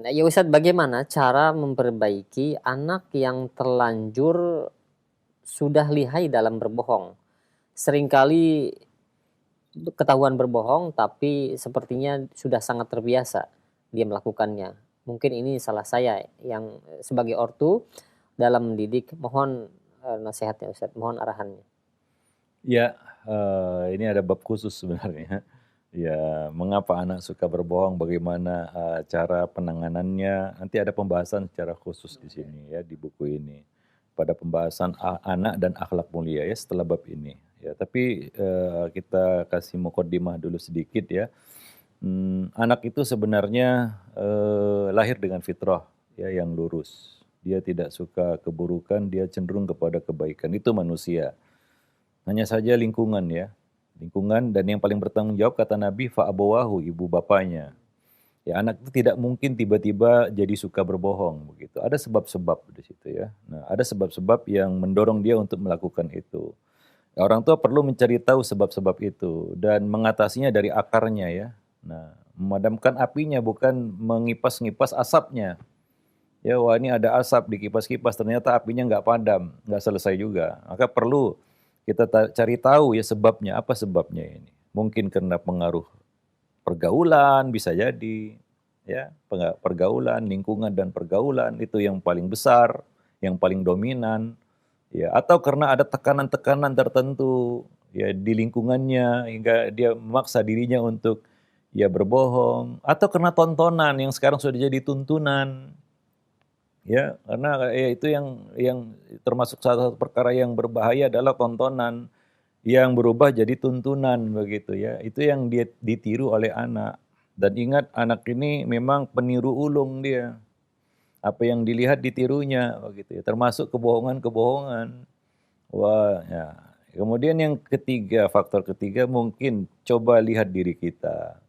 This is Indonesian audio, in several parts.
Ya Ustadz, bagaimana cara memperbaiki anak yang terlanjur sudah lihai dalam berbohong? Seringkali ketahuan berbohong, tapi sepertinya sudah sangat terbiasa dia melakukannya. Mungkin ini salah saya yang sebagai ortu dalam mendidik. Mohon nasihatnya Ustadz, mohon arahannya. Ya, ini ada bab khusus sebenarnya. Ya, mengapa anak suka berbohong, bagaimana cara penanganannya. Nanti ada pembahasan secara khusus di sini ya, di buku ini. Pada pembahasan anak dan akhlak mulia ya setelah bab ini. Ya, tapi kita kasih mukadimah dulu sedikit ya. Anak itu sebenarnya lahir dengan fitrah ya yang lurus. Dia tidak suka keburukan, dia cenderung kepada kebaikan. Itu manusia. Hanya saja lingkungan ya. Lingkungan dan yang paling bertanggung jawab kata Nabi fa'abawahu, ibu bapanya. Ya anak itu tidak mungkin tiba-tiba jadi suka berbohong begitu. Ada sebab-sebab di situ ya. Nah, ada sebab-sebab yang mendorong dia untuk melakukan itu. Ya, orang tua perlu mencari tahu sebab-sebab itu dan mengatasinya dari akarnya ya. Nah, memadamkan apinya bukan mengipas-ngipas asapnya. Ya, wah ini ada asap dikipas-kipas ternyata apinya nggak padam, nggak selesai juga. Maka perlu kita cari tahu ya sebabnya, apa sebabnya ini. Mungkin karena pengaruh pergaulan bisa jadi, ya pergaulan, lingkungan dan pergaulan itu yang paling besar, yang paling dominan, ya atau karena ada tekanan-tekanan tertentu ya di lingkungannya hingga dia memaksa dirinya untuk ya berbohong, atau karena tontonan yang sekarang sudah jadi tuntunan. Ya, karena ya itu yang termasuk salah satu perkara yang berbahaya adalah tontonan yang berubah jadi tuntunan begitu ya. Itu yang dia ditiru oleh anak. Dan ingat anak ini memang peniru ulung dia. Apa yang dilihat ditirunya begitu ya. Termasuk kebohongan-kebohongan. Wah, ya. Kemudian yang ketiga, faktor ketiga mungkin coba lihat diri kita.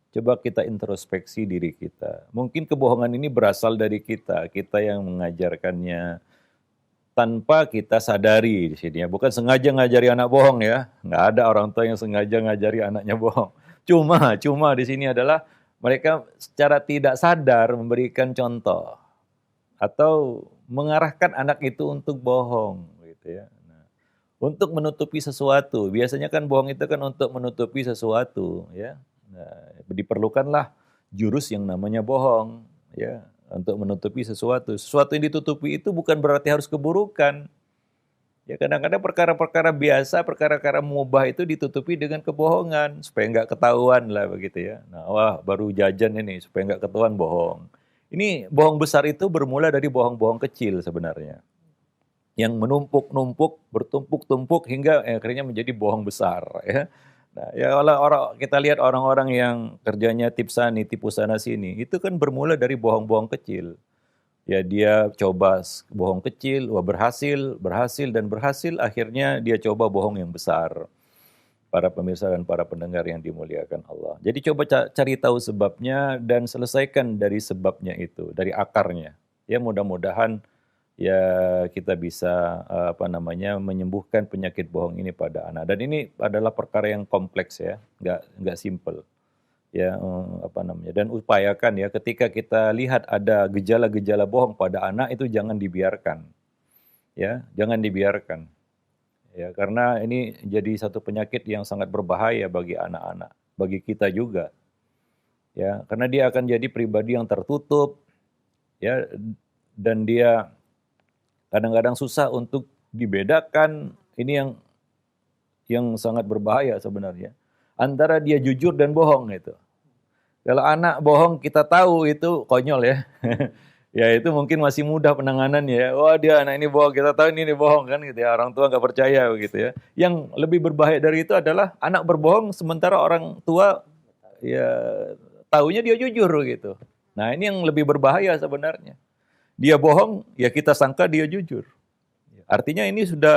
Coba kita introspeksi diri kita. Mungkin kebohongan ini berasal dari kita yang mengajarkannya tanpa kita sadari di sini ya. Bukan sengaja ngajari anak bohong ya. Nggak ada orang tua yang sengaja ngajari anaknya bohong. Cuma di sini adalah mereka secara tidak sadar memberikan contoh atau mengarahkan anak itu untuk bohong gitu ya. Nah, untuk menutupi sesuatu. Biasanya kan bohong itu kan untuk menutupi sesuatu ya. Nah, diperlukanlah jurus yang namanya bohong ya untuk menutupi sesuatu. Sesuatu yang ditutupi itu bukan berarti harus keburukan. Ya kadang-kadang perkara-perkara biasa, perkara-perkara mubah itu ditutupi dengan kebohongan supaya nggak ketahuan lah begitu ya. Nah, wah baru jajan ini supaya nggak ketahuan bohong. Ini bohong besar itu bermula dari bohong-bohong kecil sebenarnya. Yang menumpuk-numpuk, bertumpuk-tumpuk hingga akhirnya menjadi bohong besar ya. Nah, ya kalau orang kita lihat orang-orang yang kerjanya tipu sana sini, itu kan bermula dari bohong-bohong kecil. Ya dia coba bohong kecil, wah berhasil dan berhasil, akhirnya dia coba bohong yang besar. Para pemirsa dan para pendengar yang dimuliakan Allah. Jadi coba cari tahu sebabnya dan selesaikan dari sebabnya itu, dari akarnya. Ya mudah-mudahan ya kita bisa menyembuhkan penyakit bohong ini pada anak. Dan ini adalah perkara yang kompleks ya, nggak simple ya dan upayakan ya ketika kita lihat ada gejala-gejala bohong pada anak itu jangan dibiarkan ya, jangan dibiarkan ya, karena ini jadi satu penyakit yang sangat berbahaya bagi anak-anak, bagi kita juga ya, karena dia akan jadi pribadi yang tertutup ya, dan dia kadang-kadang susah untuk dibedakan. Ini yang sangat berbahaya sebenarnya antara dia jujur dan bohong itu. Kalau anak bohong kita tahu itu konyol ya. Ya itu mungkin masih mudah penanganannya ya. Wah dia anak ini bohong, kita tahu ini bohong kan gitu ya. Orang tua nggak percaya begitu ya. Yang lebih berbahaya dari itu adalah anak berbohong sementara orang tua ya taunya dia jujur gitu. Nah ini yang lebih berbahaya sebenarnya. Dia bohong ya kita sangka dia jujur. Artinya ini sudah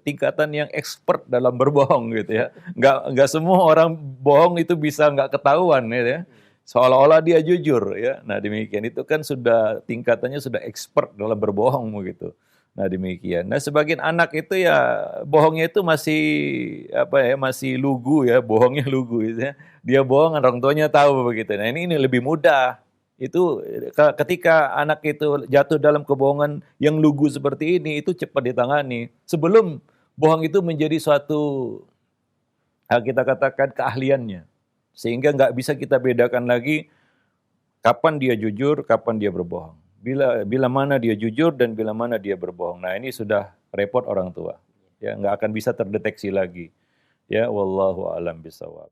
tingkatan yang expert dalam berbohong gitu ya. Nggak semua orang bohong itu bisa nggak ketahuan gitu ya. Seolah-olah dia jujur ya. Nah demikian itu kan sudah tingkatannya sudah expert dalam berbohong begitu. Nah demikian. Nah sebagian anak itu ya bohongnya itu masih masih lugu ya, bohongnya lugu gitu ya. Dia bohong orang tuanya tahu begitu. Nah ini lebih mudah. Itu ketika anak itu jatuh dalam kebohongan yang lugu seperti ini, itu cepat ditangani. Sebelum bohong itu menjadi suatu, kita katakan keahliannya. Sehingga nggak bisa kita bedakan lagi kapan dia jujur, kapan dia berbohong. Bila mana dia jujur dan bila mana dia berbohong. Nah ini sudah repot orang tua. Ya nggak akan bisa terdeteksi lagi. Ya wallahu a'lam bishawab.